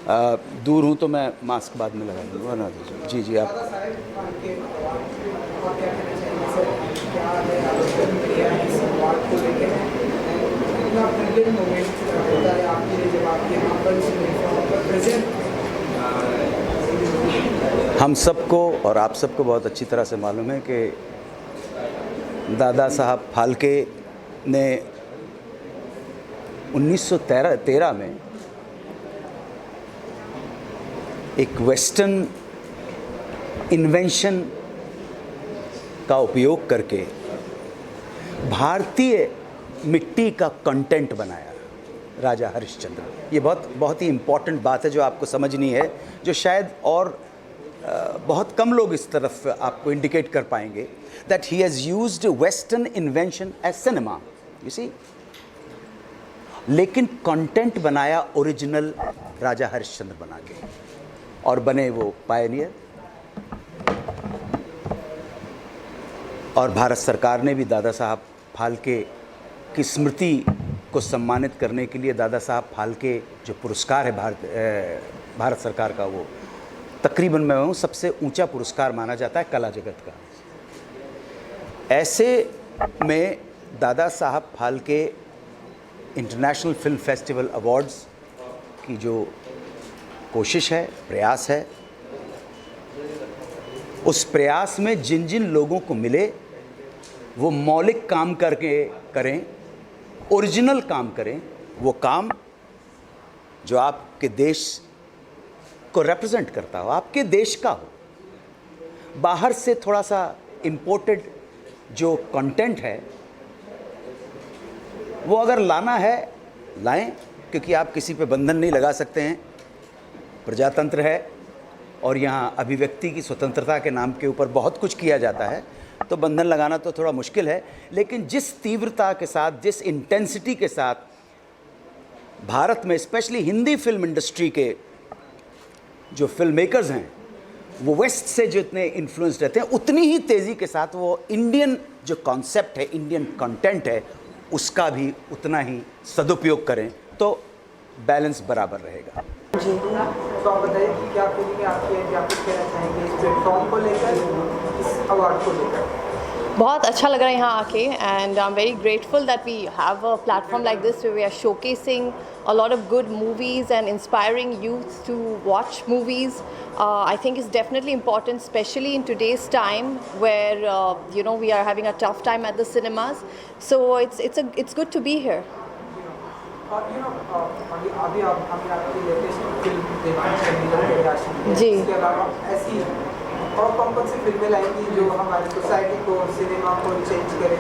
दूर हूँ तो मैं मास्क बाद में लगा दूँगा ना। जी जी आप। हम सबको और आप सबको बहुत अच्छी तरह से मालूम है कि दादा साहब फाल्के ने 1913 में एक वेस्टर्न इन्वेंशन का उपयोग करके भारतीय मिट्टी का कंटेंट बनाया, राजा हरिश्चंद्र। ये बहुत ही इम्पॉर्टेंट बात है जो आपको समझनी है, जो शायद और बहुत कम लोग इस तरफ आपको इंडिकेट कर पाएंगे। That he has used western invention as cinema, you see, लेकिन कंटेंट बनाया ओरिजिनल राजा हरिश्चंद्र बना के, और बने वो पायनियर। और भारत सरकार ने भी दादा साहब फाल्के की स्मृति को सम्मानित करने के लिए दादा साहब फाल्के जो पुरस्कार है भारत सरकार का, वो तकरीबन मैं हूँ सबसे ऊंचा पुरस्कार माना जाता है कला जगत का। ऐसे में दादा Saheb Phalke international film festival awards की जो कोशिश है, प्रयास है, उस प्रयास में जिन जिन लोगों को मिले वो मौलिक काम करके करें, ओरिजिनल काम करें, वो काम जो आपके देश को रिप्रेजेंट करता हो, आपके देश का हो। बाहर से थोड़ा सा इंपोर्टेड जो कंटेंट है वो अगर लाना है लाएं, क्योंकि आप किसी पे बंधन नहीं लगा सकते हैं। प्रजातंत्र है और यहाँ अभिव्यक्ति की स्वतंत्रता के नाम के ऊपर बहुत कुछ किया जाता है, तो बंधन लगाना तो थोड़ा मुश्किल है। लेकिन जिस तीव्रता के साथ, जिस इंटेंसिटी के साथ भारत में स्पेशली हिंदी फिल्म इंडस्ट्री के जो फिल्म मेकर्स हैं वो वेस्ट से जितने इन्फ्लुएंस रहते हैं, उतनी ही तेज़ी के साथ वो इंडियन जो कॉन्सेप्ट है, इंडियन कंटेंट है, उसका भी उतना ही सदुपयोग करें, तो बैलेंस बराबर रहेगा। जी, तो आप बताइए कि क्या फीलिंग आपकी है, क्या कुछ कहना चाहेंगे इस प्लेटफॉर्म को लेकर, इस अवार्ड को लेकर? बहुत अच्छा लग रहा है यहाँ आके, and I am very grateful that we have a platform like this we are showcasing a lot of good movies and inspiring youth to watch movies. I think it's definitely important, especially in today's time where we are having a tough time at the cinemas. So it's good to be here. अभी हमें आपकी latest film देखी जी। इसके अलावा ऐसी और कौन सी फिल्में लाएंगी जो हमारी सोसाइटी को, सिनेमा को चेंज करे?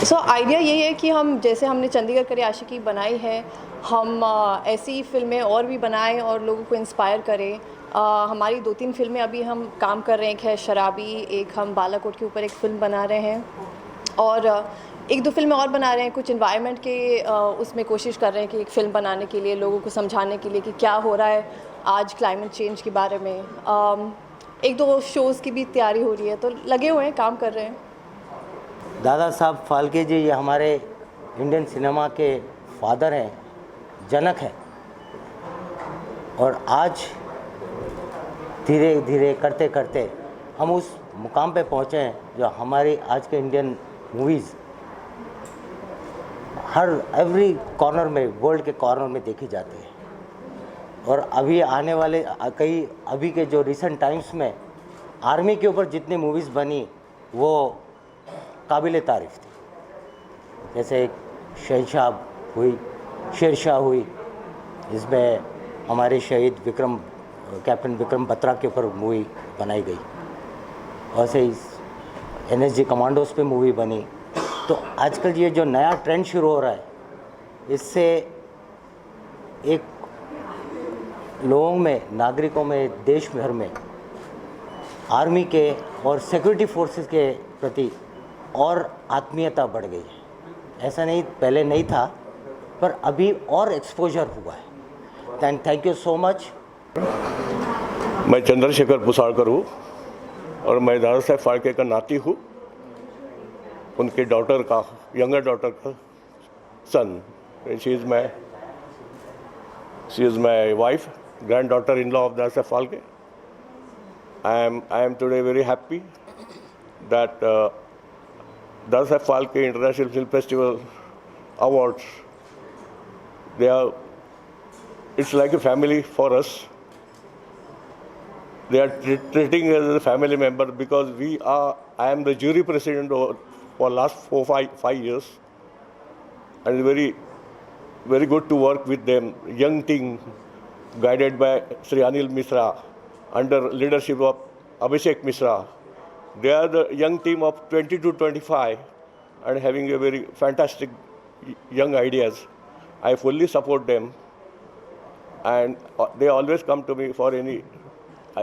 सो आइडिया यही है कि हम, जैसे हमने चंडीगढ़ करे आशिकी बनाई है, हम ऐसी फिल्में और भी बनाएं और लोगों को इंस्पायर करें। हमारी 2-3 फिल्में अभी हम काम कर रहे हैं, एक है शराबी, एक हम बालाकोट के ऊपर एक फ़िल्म बना रहे हैं, और 1-2 फिल्में और बना रहे हैं। कुछ इन्वायरमेंट के उसमें कोशिश कर रहे हैं कि एक फ़िल्म बनाने के लिए, लोगों को समझाने के लिए कि क्या हो रहा है आज क्लाइमेट चेंज के बारे में। 1-2 शोज़ की भी तैयारी हो रही है, तो लगे हुए हैं, काम कर रहे हैं। दादा साहब फाल्के जी ये हमारे इंडियन सिनेमा के फादर हैं, जनक हैं, और आज धीरे धीरे करते करते हम उस मुकाम पे पहुँचे हैं जो हमारी आज के इंडियन मूवीज़ हर एवरी कॉर्नर में, वर्ल्ड के कॉर्नर में देखी जाती है। और अभी आने वाले अभी के जो रिसेंट टाइम्स में आर्मी के ऊपर जितनी मूवीज़ बनी वो काबिल तारीफ़ थी। जैसे एक शहंशाह हुई, शेरशाह हुई, इसमें हमारे शहीद कैप्टन विक्रम बत्रा के ऊपर मूवी बनाई गई। वैसे ही NSG कमांडोज पे मूवी बनी। तो आजकल ये जो नया ट्रेंड शुरू हो रहा है, इससे एक लोगों में, नागरिकों में, देश भर में आर्मी के और सिक्योरिटी फोर्सेस के प्रति और आत्मीयता बढ़ गई है। ऐसा नहीं, पहले नहीं था, पर अभी और एक्सपोजर हुआ है। Thank you so much. मैं चंद्रशेखर पुसाड़कर हूँ और मैं दादा साहब फाल्के का नाती हूँ, उनके डॉटर का, यंगर डॉटर का son. She is my She is my wife, granddaughter-in-law of Dasa Phalke. I am today very happy that Dasa Phalke International Film Festival Awards, it's like a family for us. They are treating us as a family member because I am the jury president for last 5 years, and it's very, very good to work with them. Young team guided by Sri Anil Misra under leadership of Abhishek Misra. They are the young team of 20 to 25 and having a very fantastic young ideas. I fully support them, and they always come to me for any.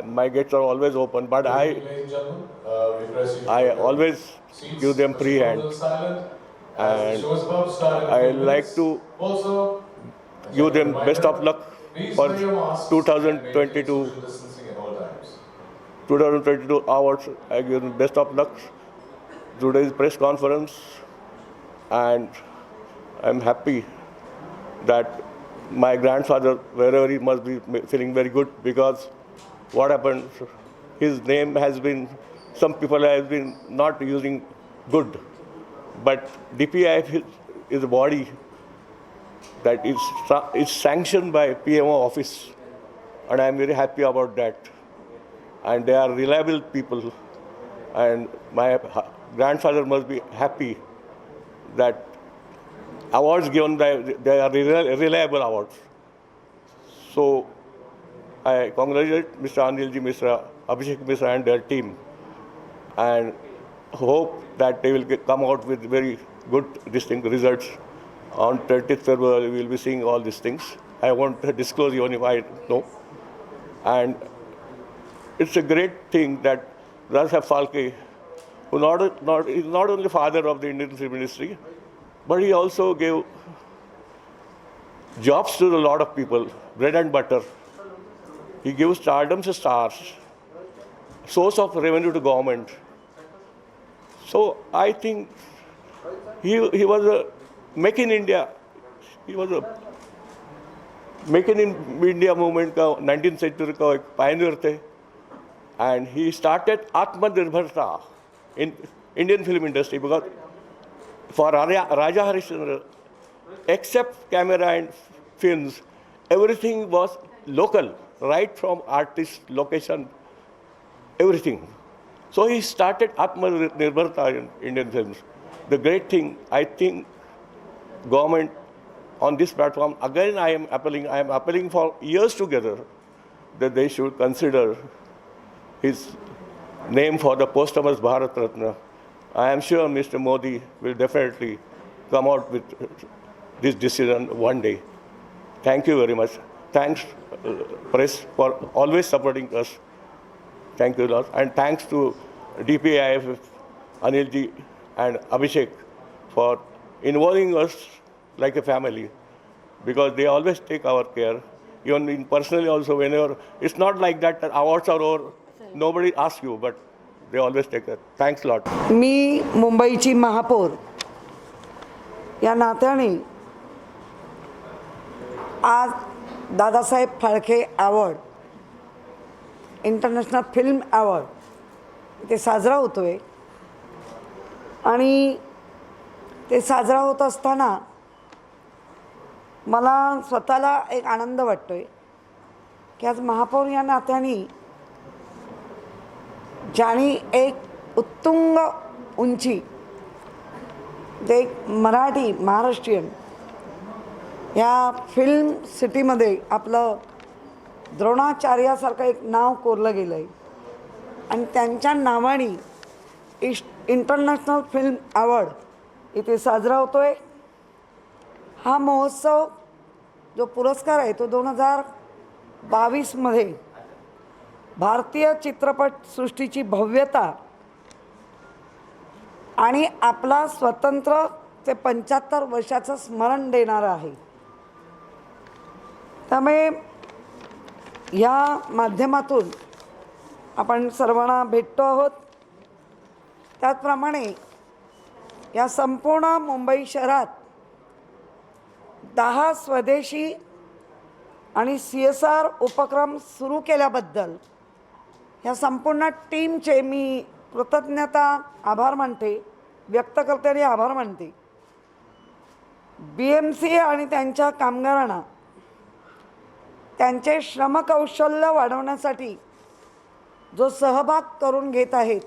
My gates are always open, but Ladies and gentlemen, we request you to I take your always seats. give them free Mr. hand. Mondal silent, as And the show is about to start in a I few like minutes. to Also, a give them gentle best of reminder, luck please for wear your masks and maintain 2022 social distancing at all times. 2022 awards. I give them best of luck. Today's press conference, and I'm happy that my grandfather, wherever he must be feeling very good, because what happened, his name has been, some people have been not using good, but DPIF is a body that is sanctioned by PMO office, and I'm very happy about that. And they are reliable people, and my grandfather must be happy that awards given by, they are reliable awards. So I congratulate Mr. Anilji Misra, Abhishek Misra and their team, and hope that they will come out with very good distinct results. On 20th February, we will be seeing all these things. I won't disclose even if I know. And it's a great thing that Dasa Phalke, who is not only father of the Indian film industry, but he also gave jobs to a lot of people, bread and butter. He gives stardom to stars, source of revenue to government. So I think he was a Make in India. He was a Make in India movement का 19th century का एक pioneer थे, and he started Atmanirbharta in Indian film industry because for Raja Harishchandra, except camera and films, everything was local, right from artist, location, everything. So he started Atmanirbharta in Indian films. The great thing, I think, government on this platform, again I am appealing for years together that they should consider his name for the posthumous Bharat Ratna. I am sure Mr. Modi will definitely come out with this decision one day. Thank you very much. Thanks, press, for always supporting us. Thank you a lot. And thanks to DPIF, Anilji and Abhishek for involving us like a family, because they always take our care. Even personally also, whenever, it's not like that awards are over, nobody asks you, but they always take care. Thanks a lot. मी मुंबईची महापौर या नात्याने आज Dadasaheb Phalke award, international film award ते साजरा होतो आहे, आणि ते साजरा होत असताना मला स्वतःला एक आनंद वाटतो आहे की आज महापौर या नात्याने ज्याने एक उत्तुंग उंची, जे एक मराठी महाराष्ट्रीयन या फिल्म सिटीमध्ये आपलं द्रोणाचार्यासारखं एक नाव कोरलं गेलं आहे, आणि त्यांच्या नावाने इंटरनॅशनल फिल्म अवॉर्ड इथे साजरा होतो आहे. हा महोत्सव जो पुरस्कार आहे तो 2022मध्ये भारतीय चित्रपटसृष्टीची भव्यता आणि आपला स्वतंत्र ते 75 वर्षाचं स्मरण देणारा आहे. त्यामुळे या माध्यमातून आपण सर्वांना भेटतो आहोत. त्याचप्रमाणे या संपूर्ण मुंबई शहरात 10 स्वदेशी आणि CSR उपक्रम सुरू केल्याबद्दल ह्या संपूर्ण टीमचे मी कृतज्ञता आभार मानते, व्यक्त करते आणि आभार मानते. BMC आणि त्यांच्या कामगारांना त्यांचे श्रमकौशल्य वाढवण्यासाठी जो सहभाग करून घेत आहेत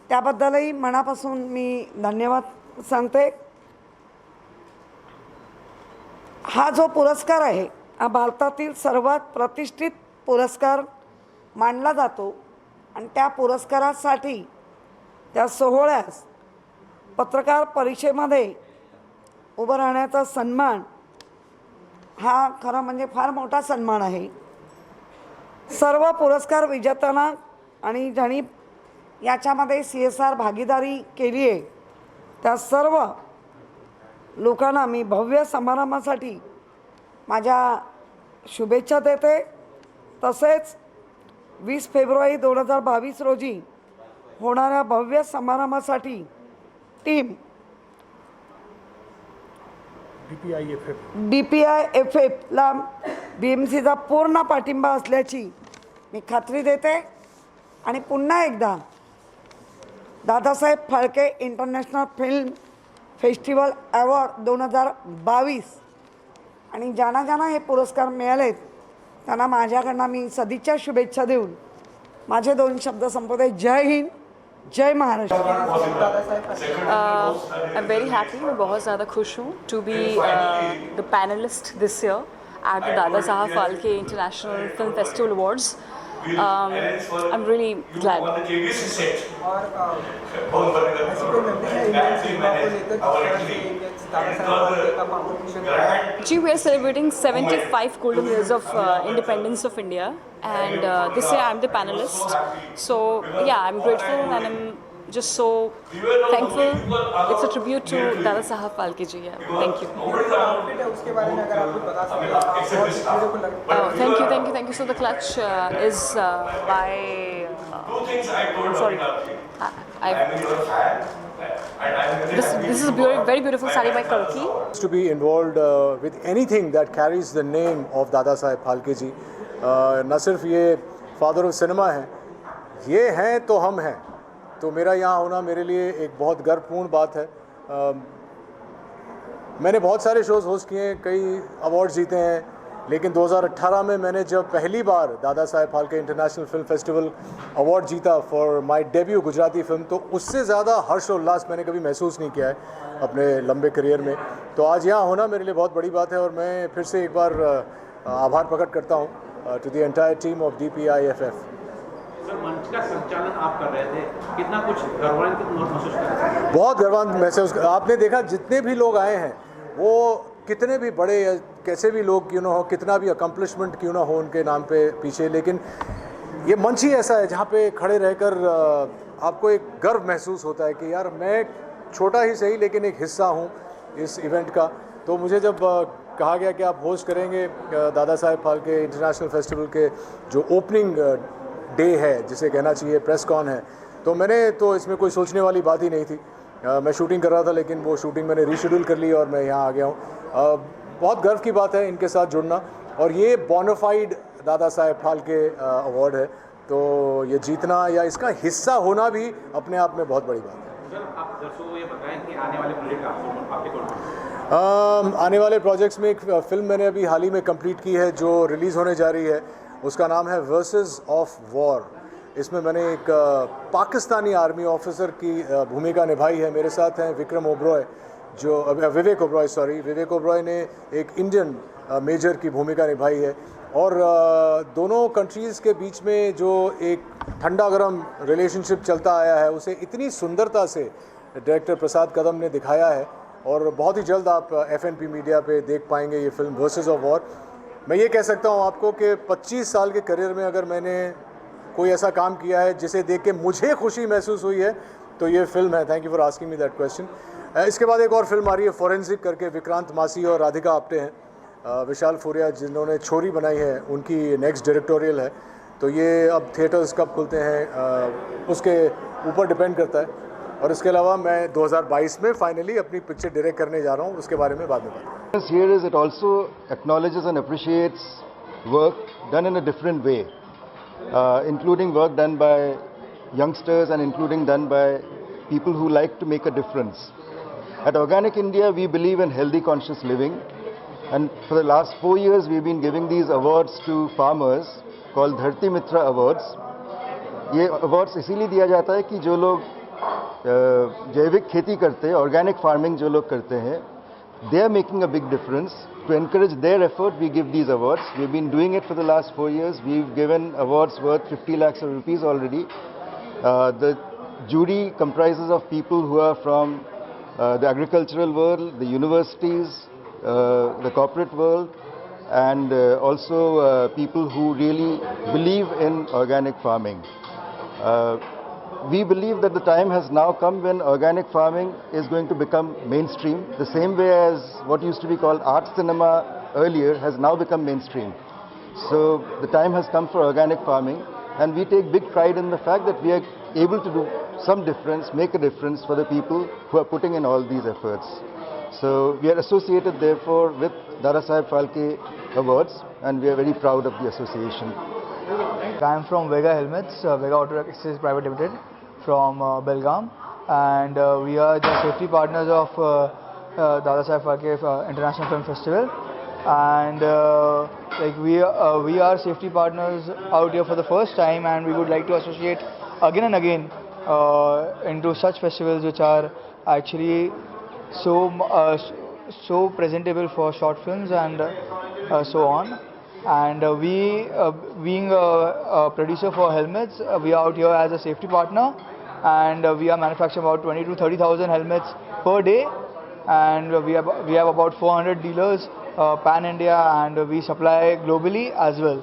त्याबद्दलही मनापासून मी धन्यवाद सांगते. हा जो पुरस्कार आहे हा भारतातील सर्वात प्रतिष्ठित पुरस्कार मानला जातो आणि त्या पुरस्कारासाठी त्या सोहळ्यास पत्रकार परिषदेमध्ये उभं राहण्याचा सन्मान हा खरं म्हणजे फार मोठा सन्मान आहे. सर्व पुरस्कार विजेत्यांना आणि ज्यांनी याच्यामध्ये CSR भागीदारी केली आहे त्या सर्व लोकांना मी भव्य समारंभासाठी माझ्या शुभेच्छा देते. तसेच 20 फेब्रुवारी 2022 रोजी होणाऱ्या भव्य समारंभासाठी टीम DPIFF ला BMCचा पूर्ण पाठिंबा असल्याची मी खात्री देते. आणि पुन्हा एकदा Dadasaheb Phalke international film festival award 2022 आणि ज्यांना ज्यांना हे पुरस्कार मिळालेत त्यांना माझ्याकडनं मी सदिच्छा शुभेच्छा देऊन माझे 2 शब्द संपवते. जय हिंद, जय Maharashtra. I am very happy, मैं बहुत ज़्यादा खुश हूँ to be the panelist this year at the Dada Saheb Phalke international film festival awards. I am really glad. और ऐसी कोई मेमोरी है इंडियन सिनेमा को लेकर दादा साहब फाल्के का कॉम्पिटिशन? जी, we are celebrating 75 golden years of independence of India, and this year I'm the panelist. So yeah, I'm grateful and I'm just so thankful. It's a tribute to Dada Saheb Phalke ji. Yeah, thank you. Outfit है उसके बारे में अगर आप कुछ बता सकते हैं बहुत ब्यूटीफुल लगता है. Thank you. So the clutch is by. Sorry. This is a very beautiful sari by Kalki. To be involved with anything that carries the name of दादा साहेब फाल्के जी, न सिर्फ ये फादर ऑफ सिनेमा हैं, ये हैं तो हम हैं. तो मेरा यहाँ होना मेरे लिए एक बहुत गर्वपूर्ण बात है. मैंने बहुत सारे शोज़ होस्ट किए हैं, कई अवार्ड जीते हैं, लेकिन 2018 में मैंने जब पहली बार Dada Saheb Phalke international film festival award जीता for my debut Gujarati film, तो उससे ज़्यादा हर्ष और उल्लास मैंने कभी महसूस नहीं किया है अपने लंबे करियर में. तो आज यहाँ होना मेरे लिए बहुत बड़ी बात है और मैं फिर से एक बार आभार प्रकट करता हूँ to the entire team of DPIFF. Sir, मंच का संचालन आप कर रहे थे, कितना कुछ गर्वान्वित महसूस कर रहे थे? बहुत गर्वान्वित महसूस. आपने देखा जितने भी लोग आए हैं वो कितने भी बड़े या कैसे भी लोग क्यों ना हो, कितना भी अकम्पलिशमेंट क्यों ना हो उनके नाम पे पीछे, लेकिन ये मंच ही ऐसा है जहाँ पे खड़े रहकर आपको एक गर्व महसूस होता है कि यार मैं छोटा ही सही लेकिन एक हिस्सा हूँ इस इवेंट का. तो मुझे जब कहा गया कि आप होस्ट करेंगे दादा साहेब फाल्के इंटरनेशनल फेस्टिवल के जो ओपनिंग डे है जिसे कहना चाहिए प्रेस कॉन है, तो मैंने तो इसमें कोई सोचने वाली बात ही नहीं थी. मैं शूटिंग कर रहा था लेकिन वो शूटिंग मैंने रीशेड्यूल कर ली और मैं यहाँ आ गया हूँ. बहुत गर्व की बात है इनके साथ जुड़ना और ये बोनाफाइड दादा साहेब फाल्के अवार्ड है, तो ये जीतना या इसका हिस्सा होना भी अपने आप में बहुत बड़ी बात है. सर, आप दर्शकों को ये बताएं कि आने वाले प्रोजेक्ट आपके कौन? आने वाले प्रोजेक्ट्स में एक फ़िल्म मैंने अभी हाल ही में कंप्लीट की है जो रिलीज़ होने जा रही है. उसका नाम है वर्सेस ऑफ वॉर. इसमें मैंने एक पाकिस्तानी आर्मी ऑफिसर की भूमिका निभाई है. मेरे साथ हैं विवेक ओबरॉय ने एक इंडियन मेजर की भूमिका निभाई है. और दोनों कंट्रीज़ के बीच में जो एक ठंडा गरम रिलेशनशिप चलता आया है उसे इतनी सुंदरता से डायरेक्टर प्रसाद कदम ने दिखाया है और बहुत ही जल्द आप FNP मीडिया पे देख पाएंगे ये फिल्म वर्सेस ऑफ वॉर. मैं ये कह सकता हूँ आपको कि 25 साल के करियर में अगर मैंने कोई ऐसा काम किया है जिसे देख के मुझे खुशी महसूस हुई है तो ये फिल्म है. Thank you for asking me that question. इसके बाद एक और फिल्म आ रही है फॉरेंसिक करके, विक्रांत मासी और राधिका आप्टे हैं. विशाल फूरिया जिन्होंने छोरी बनाई है उनकी नेक्स्ट डायरेक्टोरियल है. तो ये अब थिएटर्स कब खुलते हैं उसके ऊपर डिपेंड करता है. और इसके अलावा मैं 2022 में फाइनली अपनी पिक्चर डायरेक्ट करने जा रहा हूँ, उसके बारे में बाद में बात. Here is it also acknowledges and appreciates work done in a different way, including work done by youngsters and including done by people who like to make a difference. At Organic India, we believe in healthy, conscious living, and for the last 4 years, we've been giving these awards to farmers called Dharti Mitra Awards. ये awards इसीलिए दिया जाता है कि जो लोग जैविक खेती करते हैं, ऑर्गेनिक फार्मिंग जो लोग करते हैं, they are making a big difference. To encourage their effort, we give these awards. We've been doing it for the last 4 years. We've given awards worth 50 lakhs of rupees already. The jury comprises of people who are from the agricultural world, the universities, the corporate world, and also people who really believe in organic farming. We believe that the time has now come when organic farming is going to become mainstream, the same way as what used to be called art cinema earlier has now become mainstream. So the time has come for organic farming, and we take big pride in the fact that we are able to do some difference, make a difference for the people who are putting in all these efforts. So we are associated therefore with Dada Saheb Phalke Awards, and we are very proud of the association. I am from Vega Helmets, Vega Auto Accessories Private Limited from Belgaum, and we are the safety partners of Dada Saheb Phalke International Film Festival, and we are safety partners out here for the first time, and we would like to associate again and again into such festivals which are actually so presentable for short films and so on. And we, being a producer for helmets, we are out here as a safety partner, and we are manufacturing about 20 to 30,000 helmets per day, and we have about 400 dealers pan India, and we supply globally as well.